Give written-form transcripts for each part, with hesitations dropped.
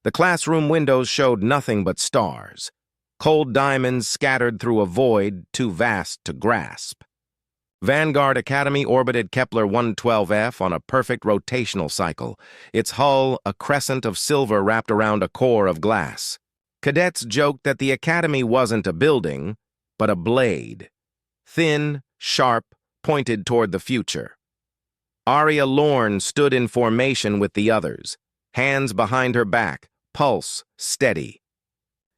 The classroom windows showed nothing but stars, cold diamonds scattered through a void too vast to grasp. Vanguard Academy orbited Kepler 112F on a perfect rotational cycle, its hull a crescent of silver wrapped around a core of glass. Cadets joked that the Academy wasn't a building, but a blade. Thin, sharp, pointed toward the future. Aria Lorne stood in formation with the others, hands behind her back, pulse steady.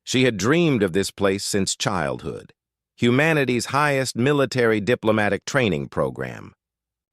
She had dreamed of this place since childhood, humanity's highest military diplomatic training program.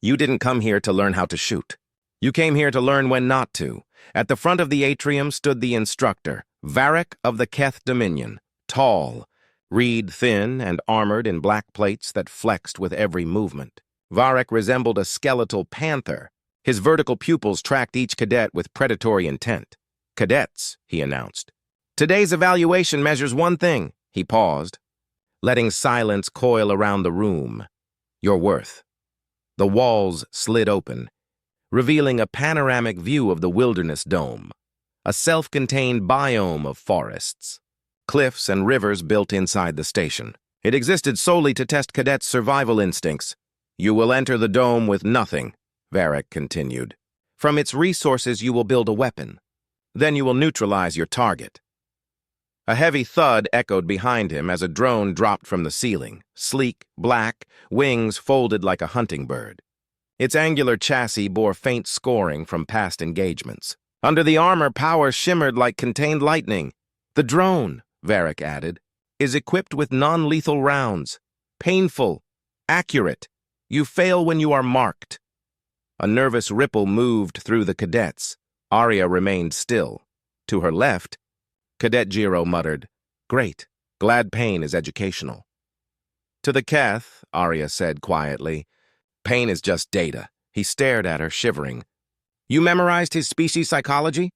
You didn't come here to learn how to shoot. You came here to learn when not to. At the front of the atrium stood the instructor, Varric of the Keth Dominion, tall, reed-thin and armored in black plates that flexed with every movement. Varric resembled a skeletal panther. His vertical pupils tracked each cadet with predatory intent. "Cadets," he announced. "Today's evaluation measures one thing." He paused, letting silence coil around the room. "Your worth." The walls slid open, revealing a panoramic view of the Wilderness Dome, a self-contained biome of forests, cliffs and rivers built inside the station. It existed solely to test cadets' survival instincts. "You will enter the dome with nothing," Varric continued. "From its resources you will build a weapon. Then you will neutralize your target." A heavy thud echoed behind him as a drone dropped from the ceiling, sleek, black, wings folded like a hunting bird. Its angular chassis bore faint scoring from past engagements. Under the armor, power shimmered like contained lightning. "The drone," Varric added, "is equipped with non-lethal rounds. Painful, accurate. You fail when you are marked." A nervous ripple moved through the cadets. Aria remained still. To her left, Cadet Jiro muttered, "Great. Glad pain is educational." "To the Keth," Aria said quietly, "pain is just data." He stared at her, shivering. "You memorized his species psychology?"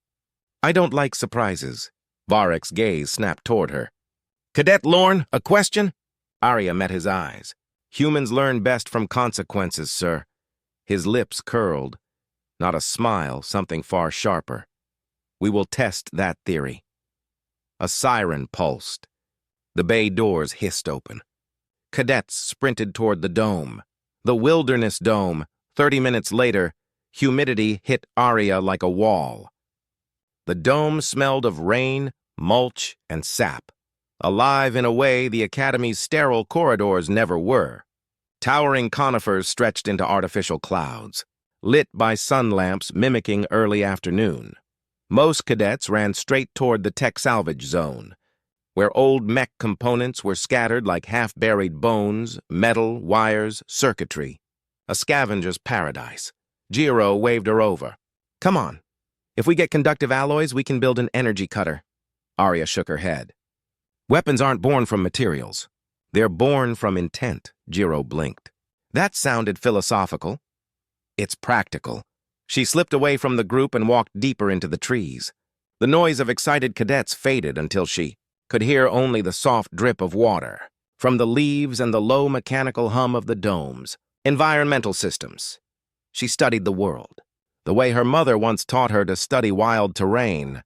"I don't like surprises." Varric's gaze snapped toward her. "Cadet Lorne, a question?" Aria met his eyes. "Humans learn best from consequences, sir." His lips curled. Not a smile, something far sharper. "We will test that theory." A siren pulsed. The bay doors hissed open. Cadets sprinted toward the dome. The Wilderness Dome. 30 minutes later, humidity hit Aria like a wall. The dome smelled of rain, mulch, and sap. Alive in a way the Academy's sterile corridors never were. Towering conifers stretched into artificial clouds, lit by sun lamps mimicking early afternoon. Most cadets ran straight toward the tech salvage zone, where old mech components were scattered like half-buried bones, metal, wires, circuitry. A scavenger's paradise. Jiro waved her over. "Come on. If we get conductive alloys, we can build an energy cutter." Aria shook her head. "Weapons aren't born from materials. They're born from intent," Jiro blinked. That sounded philosophical. "It's practical." She slipped away from the group and walked deeper into the trees. The noise of excited cadets faded until she could hear only the soft drip of water from the leaves and the low mechanical hum of the domes. Environmental systems. She studied the world, the way her mother once taught her to study wild terrain.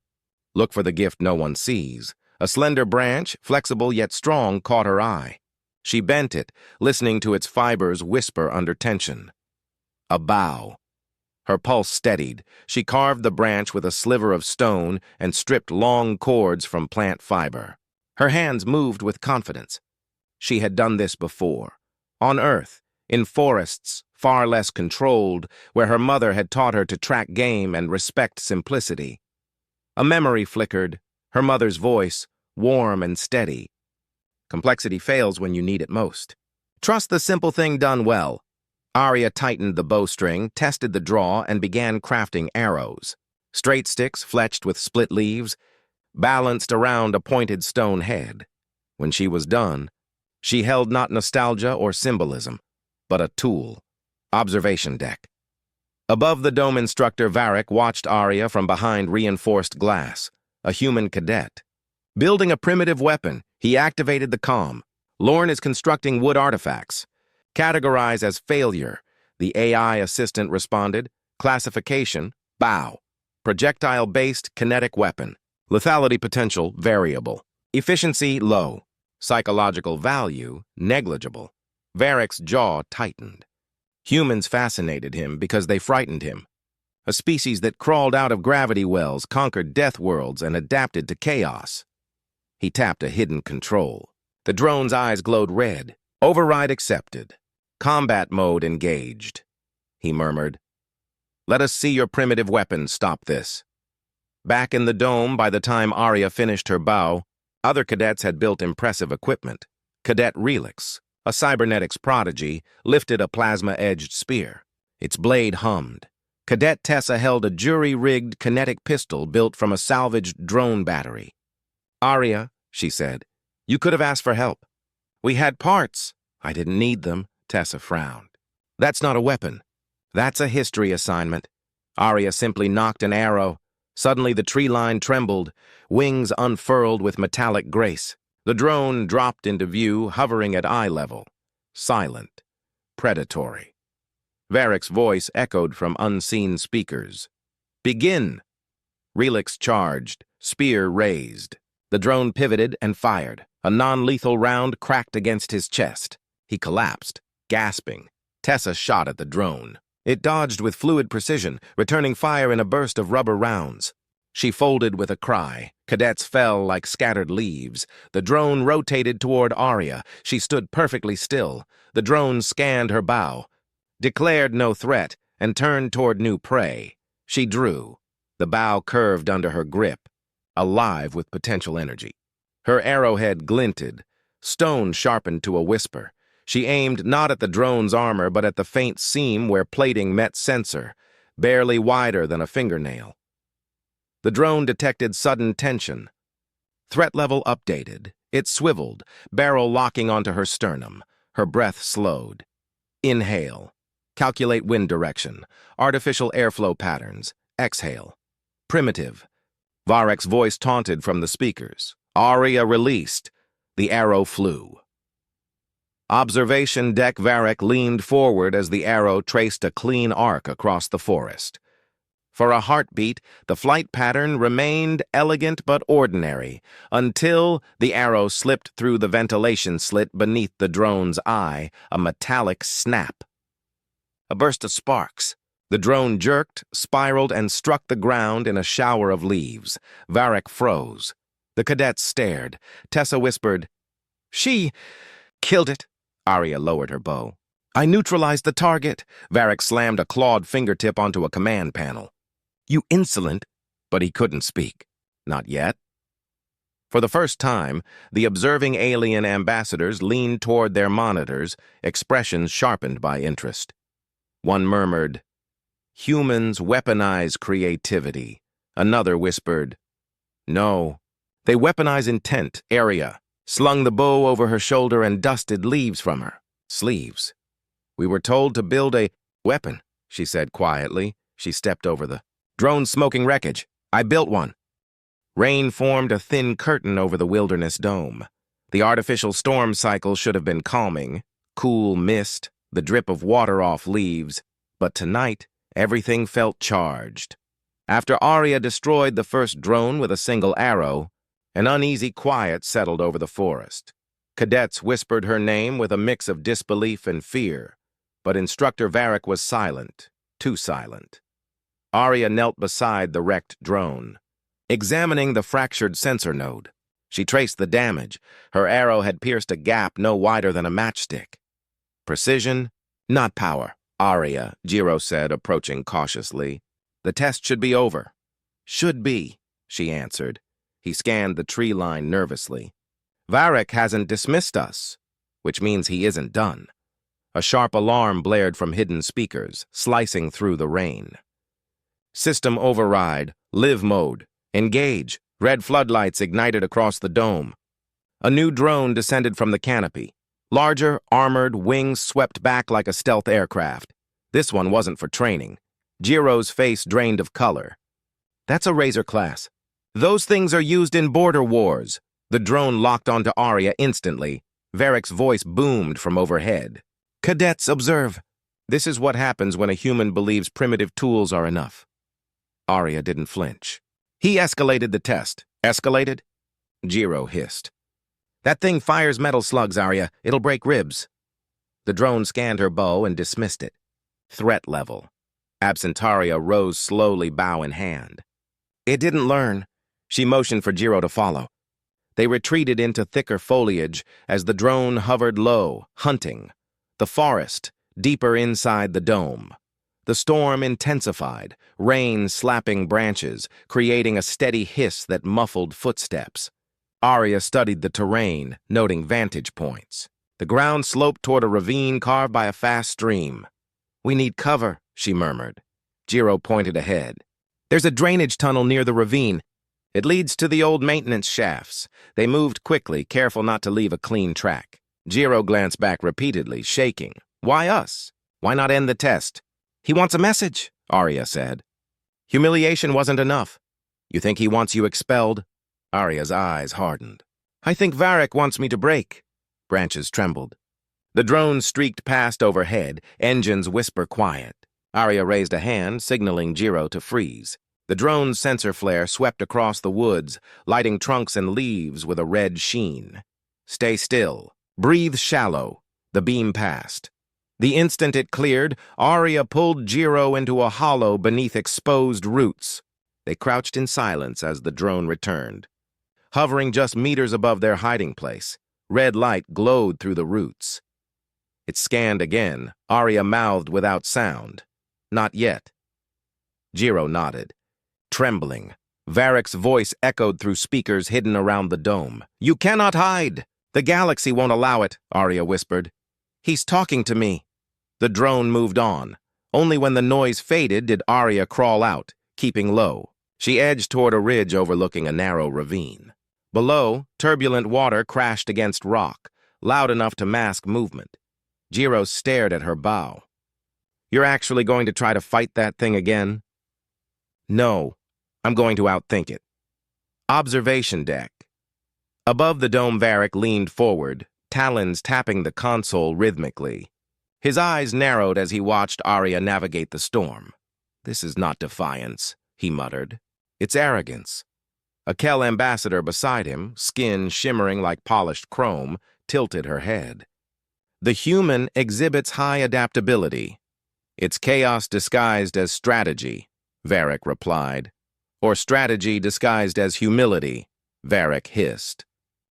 Look for the gift no one sees. A slender branch, flexible yet strong, caught her eye. She bent it, listening to its fibers whisper under tension. A bough. Her pulse steadied. She carved the branch with a sliver of stone and stripped long cords from plant fiber. Her hands moved with confidence. She had done this before. On Earth, in forests far less controlled, where her mother had taught her to track game and respect simplicity. A memory flickered, her mother's voice, warm and steady. Complexity fails when you need it most. Trust the simple thing done well. Aria tightened the bowstring, tested the draw, and began crafting arrows. Straight sticks fletched with split leaves, balanced around a pointed stone head. When she was done, she held not nostalgia or symbolism, but a tool. Observation deck. Above the dome, Instructor Varric watched Aria from behind reinforced glass, a human cadet. Building a primitive weapon, he activated the comm. Lorne is constructing wood artifacts. Categorize as failure, the AI assistant responded. Classification, bow. Projectile-based kinetic weapon. Lethality potential variable. Efficiency low. Psychological value negligible. Varek's jaw tightened. Humans fascinated him because they frightened him. A species that crawled out of gravity wells, conquered death worlds, and adapted to chaos. He tapped a hidden control. The drone's eyes glowed red. Override accepted. Combat mode engaged. He murmured, "Let us see your primitive weapons stop this." Back in the dome, by the time Arya finished her bow, other cadets had built impressive equipment. Cadet Relix, a cybernetics prodigy, lifted a plasma-edged spear. Its blade hummed. Cadet Tessa held a jury-rigged kinetic pistol built from a salvaged drone battery. "Arya," she said, "you could have asked for help. We had parts." "I didn't need them," Tessa frowned. "That's not a weapon. That's a history assignment." Arya simply knocked an arrow. Suddenly the tree line trembled, wings unfurled with metallic grace. The drone dropped into view, hovering at eye level. Silent. Predatory. Varek's voice echoed from unseen speakers. "Begin!" Relix charged, spear raised. The drone pivoted and fired. A non-lethal round cracked against his chest. He collapsed, gasping. Tessa shot at the drone. It dodged with fluid precision, returning fire in a burst of rubber rounds. She folded with a cry. Cadets fell like scattered leaves. The drone rotated toward Arya. She stood perfectly still. The drone scanned her bow, declared no threat, and turned toward new prey. She drew. The bow curved under her grip, alive with potential energy. Her arrowhead glinted, stone sharpened to a whisper. She aimed not at the drone's armor, but at the faint seam where plating met sensor, barely wider than a fingernail. The drone detected sudden tension. Threat level updated. It swiveled, barrel locking onto her sternum. Her breath slowed. Inhale. Calculate wind direction. Artificial airflow patterns. Exhale. Primitive. Varek's voice taunted from the speakers. Arya released. The arrow flew. Observation deck. Varek leaned forward as the arrow traced a clean arc across the forest. For a heartbeat, the flight pattern remained elegant but ordinary, until the arrow slipped through the ventilation slit beneath the drone's eye, a metallic snap. A burst of sparks. The drone jerked, spiraled, and struck the ground in a shower of leaves. Varek froze. The cadets stared. Tessa whispered, "She killed it." Arya lowered her bow. "I neutralized the target." Varek slammed a clawed fingertip onto a command panel. "You insolent," but he couldn't speak. Not yet. For the first time, the observing alien ambassadors leaned toward their monitors, expressions sharpened by interest. One murmured, "Humans weaponize creativity." Another whispered, "No, they weaponize intent." Arya slung the bow over her shoulder and dusted leaves from her. Sleeves. "We were told to build a weapon," she said quietly. She stepped over the drone smoking wreckage. "I built one." Rain formed a thin curtain over the wilderness dome. The artificial storm cycle should have been calming. Cool mist, the drip of water off leaves. But tonight, everything felt charged. After Arya destroyed the first drone with a single arrow, an uneasy quiet settled over the forest. Cadets whispered her name with a mix of disbelief and fear, but Instructor Varek was silent, too silent. Arya knelt beside the wrecked drone, examining the fractured sensor node. She traced the damage. Her arrow had pierced a gap no wider than a matchstick. Precision, not power. "Arya," Jiro said, approaching cautiously. "The test should be over." "Should be," she answered. He scanned the tree line nervously. "Varek hasn't dismissed us, which means he isn't done." A sharp alarm blared from hidden speakers, slicing through the rain. "System override, live mode, engage." Red floodlights ignited across the dome. A new drone descended from the canopy. Larger, armored, wings swept back like a stealth aircraft. This one wasn't for training. Jiro's face drained of color. "That's a Razor class. Those things are used in border wars." The drone locked onto Arya instantly. Varek's voice boomed from overhead. "Cadets, observe." This is what happens when a human believes primitive tools are enough. Arya didn't flinch. "He escalated the test. Escalated? Jiro hissed. That thing fires metal slugs, Arya. It'll break ribs. The drone scanned her bow and dismissed it. Threat level. Absentaria rose slowly, bow in hand. It didn't learn. She motioned for Jiro to follow. They retreated into thicker foliage as the drone hovered low, hunting. The forest, deeper inside the dome. The storm intensified, rain slapping branches, creating a steady hiss that muffled footsteps. Arya studied the terrain, noting vantage points. The ground sloped toward a ravine carved by a fast stream. "We need cover," she murmured. Jiro pointed ahead. "There's a drainage tunnel near the ravine. It leads to the old maintenance shafts." They moved quickly, careful not to leave a clean track. Jiro glanced back repeatedly, shaking. "Why us? Why not end the test?" "He wants a message," Arya said. "Humiliation wasn't enough. You think he wants you expelled?" Arya's eyes hardened. "I think Varric wants me to break." Branches trembled. The drone streaked past overhead, engines whisper quiet. Arya raised a hand, signaling Jiro to freeze. The drone's sensor flare swept across the woods, lighting trunks and leaves with a red sheen. "Stay still. Breathe shallow." The beam passed. The instant it cleared, Arya pulled Jiro into a hollow beneath exposed roots. They crouched in silence as the drone returned. Hovering just meters above their hiding place, red light glowed through the roots. It scanned again. Arya mouthed without sound. "Not yet." Jiro nodded. Trembling, Varric's voice echoed through speakers hidden around the dome. "You cannot hide! The galaxy won't allow it," Arya whispered. "He's talking to me." The drone moved on. Only when the noise faded did Arya crawl out, keeping low. She edged toward a ridge overlooking a narrow ravine. Below, turbulent water crashed against rock, loud enough to mask movement. Jiro stared at her bow. "You're actually going to try to fight that thing again?" "No, I'm going to outthink it." Observation deck. Above the dome, Varric leaned forward, talons tapping the console rhythmically. His eyes narrowed as he watched Arya navigate the storm. "This is not defiance," he muttered. "It's arrogance." A Kell ambassador beside him, skin shimmering like polished chrome, tilted her head. "The human exhibits high adaptability. It's chaos disguised as strategy," Varric replied. "Or strategy disguised as humility," Varric hissed.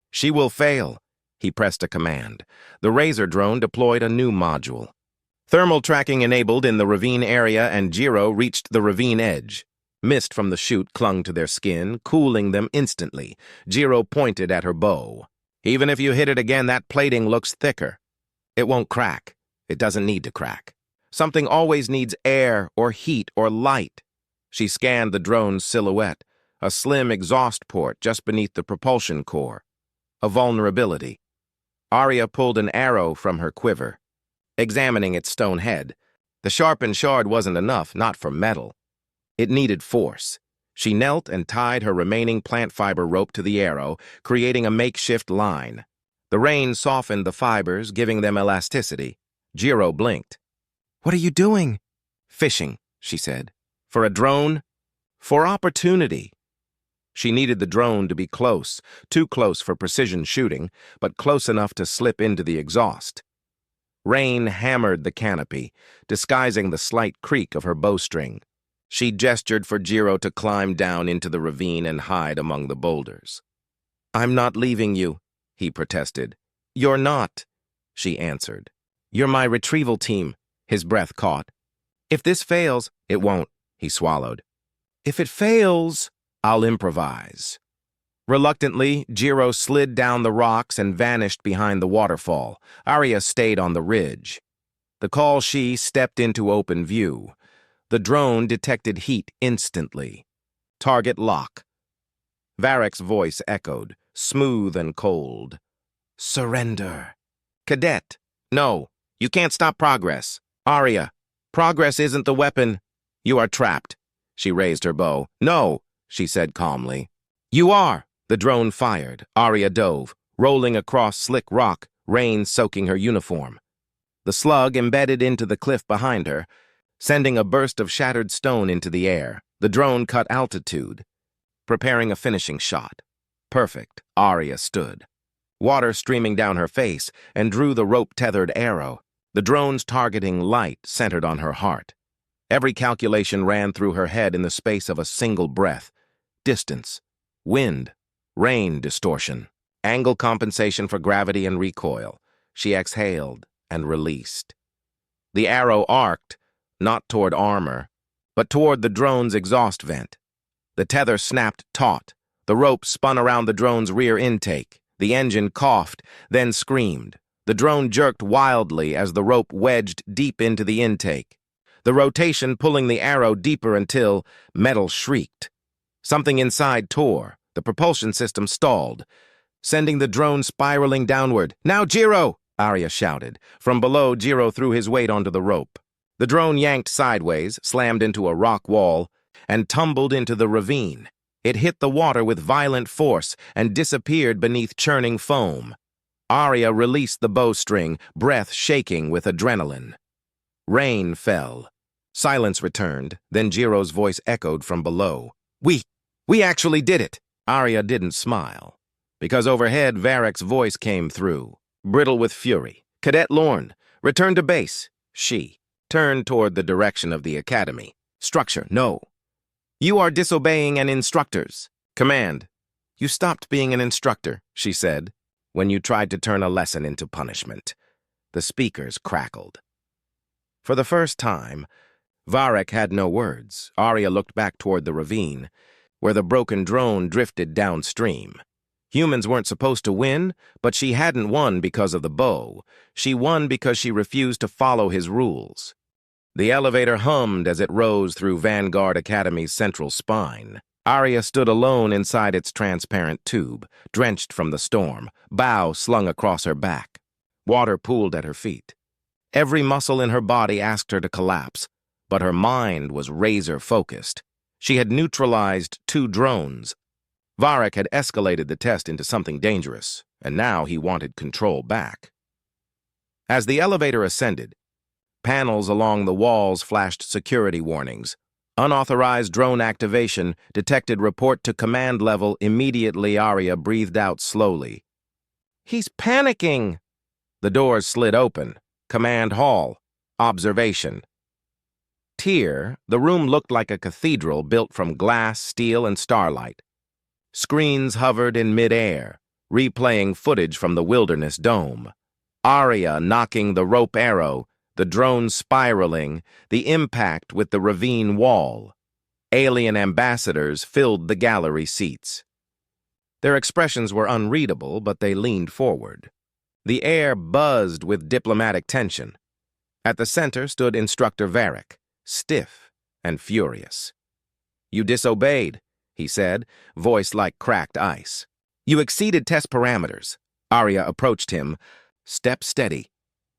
"She will fail." He pressed a command. The Razor drone deployed a new module. Thermal tracking enabled in the ravine area, and Jiro reached the ravine edge. Mist from the chute clung to their skin, cooling them instantly. Jiro pointed at her bow. "Even if you hit it again, that plating looks thicker." "It won't crack. It doesn't need to crack. Something always needs air or heat or light." She scanned the drone's silhouette, a slim exhaust port just beneath the propulsion core. A vulnerability. Arya pulled an arrow from her quiver, examining its stone head. The sharpened shard wasn't enough, not for metal. It needed force. She knelt and tied her remaining plant fiber rope to the arrow, creating a makeshift line. The rain softened the fibers, giving them elasticity. Jiro blinked. "What are you doing?" "Fishing," she said. "For a drone?" "For opportunity." She needed the drone to be close, too close for precision shooting, but close enough to slip into the exhaust. Rain hammered the canopy, disguising the slight creak of her bowstring. She gestured for Jiro to climb down into the ravine and hide among the boulders. "I'm not leaving you," he protested. "You're not," she answered. "You're my retrieval team," his breath caught. "If this fails—" "It won't," he swallowed. "If it fails, I'll improvise." Reluctantly, Jiro slid down the rocks and vanished behind the waterfall. Arya stayed on the ridge. The call she stepped into open view. The drone detected heat instantly. "Target lock." Varric's voice echoed, smooth and cold. "Surrender." "Cadet." "No, you can't stop progress." "Arya, progress isn't the weapon." "You are trapped." She raised her bow. "No," she said calmly. "You are." The drone fired. Arya dove, rolling across slick rock, rain soaking her uniform. The slug embedded into the cliff behind her, sending a burst of shattered stone into the air. The drone cut altitude. preparing a finishing shot. Perfect, Arya stood. Water streaming down her face, and drew the rope-tethered arrow, the drone's targeting light centered on her heart. Every calculation ran through her head in the space of a single breath. Distance, wind, rain distortion, angle compensation for gravity and recoil. She exhaled and released. The arrow arced, not toward armor, but toward the drone's exhaust vent. The tether snapped taut. The rope spun around the drone's rear intake. The engine coughed, then screamed. The drone jerked wildly as the rope wedged deep into the intake, the rotation pulling the arrow deeper until metal shrieked. Something inside tore. The propulsion system stalled, sending the drone spiraling downward. "Now, Jiro!" Arya shouted. From below, Jiro threw his weight onto the rope. The drone yanked sideways, slammed into a rock wall, and tumbled into the ravine. It hit the water with violent force and disappeared beneath churning foam. Arya released the bowstring, breath shaking with adrenaline. Rain fell. Silence returned, then Jiro's voice echoed from below. We actually did it!" Arya didn't smile, because overhead Varek's voice came through, brittle with fury. "Cadet Lorne, return to base." She turned toward the direction of the academy. "Structure, no. You are disobeying an instructor's command." "You stopped being an instructor," she said, "when you tried to turn a lesson into punishment." The speakers crackled. For the first time, Varek had no words. Arya looked back toward the ravine, where the broken drone drifted downstream. Humans weren't supposed to win, but she hadn't won because of the bow. She won because she refused to follow his rules. The elevator hummed as it rose through Vanguard Academy's central spine. Arya stood alone inside its transparent tube, drenched from the storm, bow slung across her back. Water pooled at her feet. Every muscle in her body asked her to collapse, but her mind was razor-focused. She had neutralized 2 drones. Varek had escalated the test into something dangerous, and now he wanted control back. As the elevator ascended, panels along the walls flashed security warnings. Unauthorized drone activation, detected report to command level immediately. Arya breathed out slowly. "He's panicking!" The doors slid open. Command hall. Observation. Tier, the room looked like a cathedral built from glass, steel, and starlight. Screens hovered in mid-air, replaying footage from the Wilderness Dome. Arya knocking the rope arrow, the drone spiraling, the impact with the ravine wall. Alien ambassadors filled the gallery seats. Their expressions were unreadable, but they leaned forward. The air buzzed with diplomatic tension. At the center stood Instructor Varek, stiff and furious. "You disobeyed," he said, voice like cracked ice. "You exceeded test parameters." Arya approached him. "Step steady.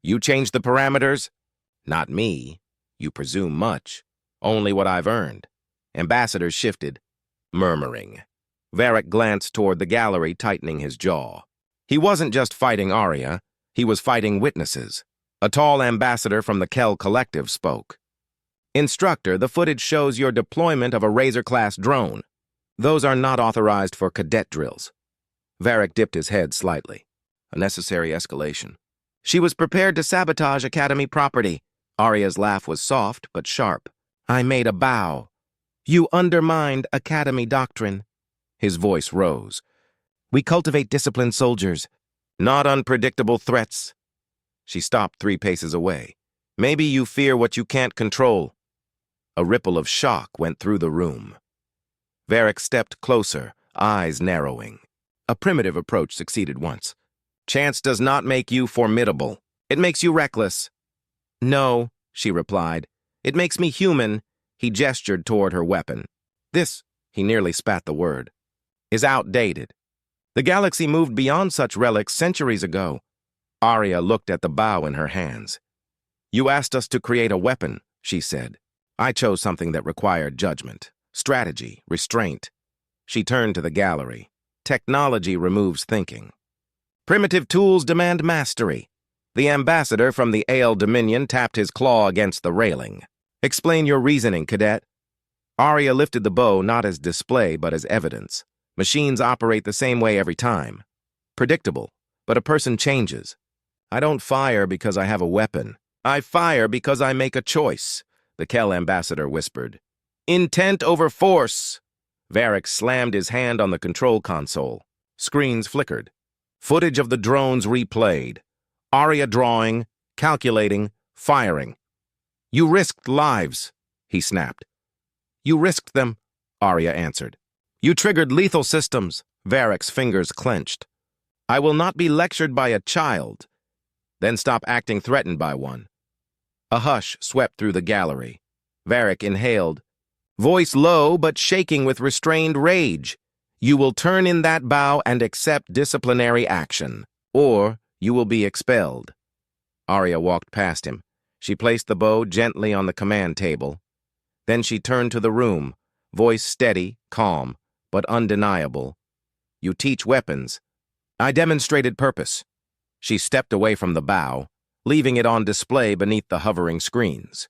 You changed the parameters?" "Not me. You presume much. Only what I've earned." Ambassadors shifted, murmuring. Varek glanced toward the gallery, tightening his jaw. He wasn't just fighting Arya, he was fighting witnesses. A tall ambassador from the Kell Collective spoke. "Instructor, the footage shows your deployment of a Razor-class drone. Those are not authorized for cadet drills." Varek dipped his head slightly. A necessary escalation. "She was prepared to sabotage Academy property." Arya's laugh was soft but sharp. "I made a bow. You undermined Academy doctrine." His voice rose. "We cultivate disciplined soldiers, not unpredictable threats." She stopped 3 paces away. "Maybe you fear what you can't control." A ripple of shock went through the room. Varek stepped closer, eyes narrowing. A primitive approach succeeded once. "Chance does not make you formidable. It makes you reckless." "No," she replied. "It makes me human." He gestured toward her weapon. "This," he nearly spat the word, "is outdated. The galaxy moved beyond such relics centuries ago." Arya looked at the bow in her hands. "You asked us to create a weapon," she said. "I chose something that required judgment, strategy, restraint." She turned to the gallery. "Technology removes thinking. Primitive tools demand mastery." The ambassador from the Ale Dominion tapped his claw against the railing. "Explain your reasoning, cadet." Arya lifted the bow not as display but as evidence. Machines operate the same way every time. Predictable, but a person changes. I don't fire because I have a weapon. I fire because I make a choice, the Kell ambassador whispered. Intent over force. Varric slammed his hand on the control console. Screens flickered. Footage of the drones replayed. Arya drawing, calculating, firing. You risked lives, he snapped. You risked them, Arya answered. You triggered lethal systems, Varric's fingers clenched. I will not be lectured by a child. Then stop acting threatened by one. A hush swept through the gallery. Varric inhaled, voice low but shaking with restrained rage. You will turn in that bow and accept disciplinary action, or you will be expelled. Arya walked past him. She placed the bow gently on the command table. Then she turned to the room, voice steady, calm, but undeniable. You teach weapons. I demonstrated purpose. She stepped away from the bow, leaving it on display beneath the hovering screens.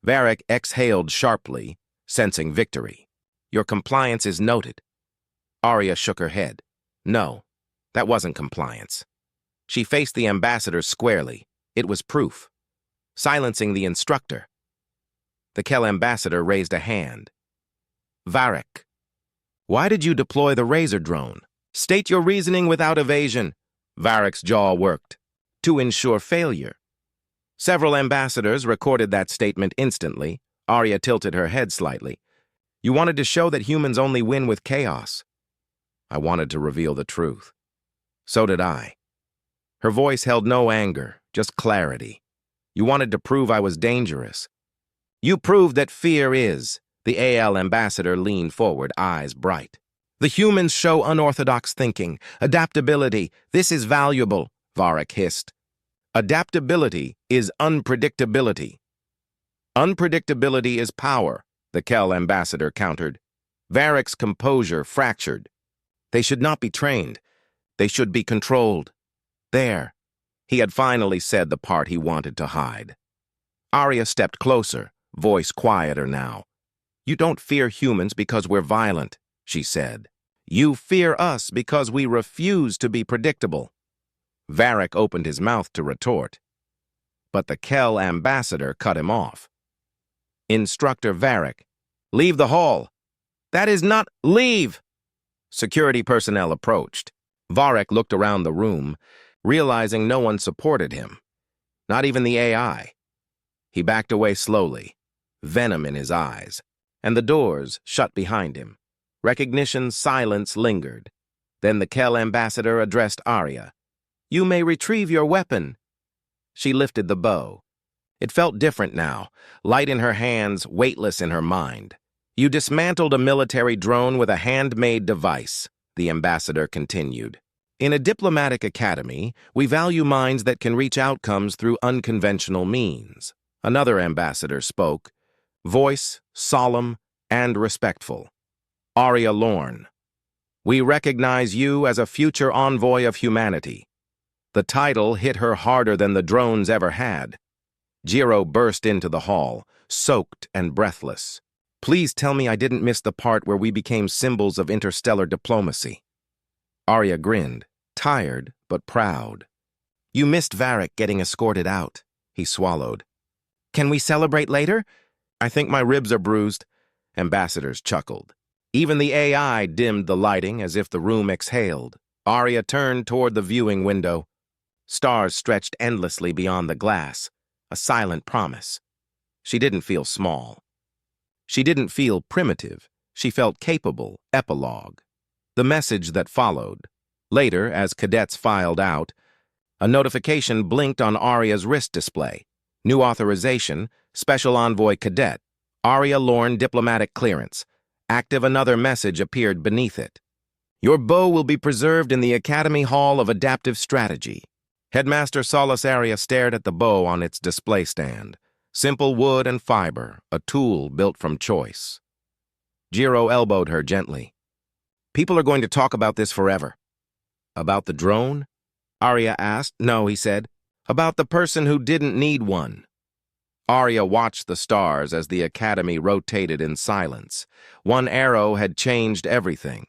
Varric exhaled sharply, sensing victory. Your compliance is noted. Arya shook her head. No, that wasn't compliance. She faced the ambassador squarely. It was proof. Silencing the instructor. The Kell ambassador raised a hand. Varric, why did you deploy the Razor drone? State your reasoning without evasion. Varric's jaw worked. To ensure failure. Several ambassadors recorded that statement instantly. Arya tilted her head slightly. You wanted to show that humans only win with chaos. I wanted to reveal the truth. So did I. Her voice held no anger, just clarity. You wanted to prove I was dangerous. You proved that fear is. The AL ambassador leaned forward, eyes bright. The humans show unorthodox thinking, adaptability. This is valuable, Varric hissed. Adaptability is unpredictability. Unpredictability is power, the Kell ambassador countered. Varric's composure fractured. They should not be trained. They should be controlled. There. He had finally said the part he wanted to hide. Arya stepped closer, voice quieter now. You don't fear humans because we're violent, she said. You fear us because we refuse to be predictable. Varric opened his mouth to retort, but the Kell ambassador cut him off. Instructor Varric, leave the hall. That is not leave. Security personnel approached. Varric looked around the room, realizing no one supported him, not even the AI. He backed away slowly, venom in his eyes, and the doors shut behind him. Recognition's silence lingered. Then the Kell ambassador addressed Arya. You may retrieve your weapon. She lifted the bow. It felt different now, light in her hands, weightless in her mind. You dismantled a military drone with a handmade device, the ambassador continued. In a diplomatic academy, we value minds that can reach outcomes through unconventional means. Another ambassador spoke, voice solemn and respectful. Arya Lorne, we recognize you as a future envoy of humanity. The title hit her harder than the drones ever had. Jiro burst into the hall, soaked and breathless. Please tell me I didn't miss the part where we became symbols of interstellar diplomacy. Arya grinned, tired but proud. You missed Varric getting escorted out, he swallowed. Can we celebrate later? I think my ribs are bruised. Ambassadors chuckled. Even the AI dimmed the lighting as if the room exhaled. Arya turned toward the viewing window. Stars stretched endlessly beyond the glass, a silent promise. She didn't feel small. She didn't feel primitive. She felt capable. Epilogue. The message that followed. Later, as cadets filed out, a notification blinked on Arya's wrist display. New authorization, Special Envoy Cadet, Arya Lorne diplomatic clearance. Active another message appeared beneath it. Your bow will be preserved in the Academy Hall of Adaptive Strategy. Headmaster Solace Arya stared at the bow on its display stand. Simple wood and fiber, a tool built from choice. Jiro elbowed her gently. People are going to talk about this forever. About the drone? Arya asked. No, he said. About the person who didn't need one. Arya watched the stars as the Academy rotated in silence. One arrow had changed everything.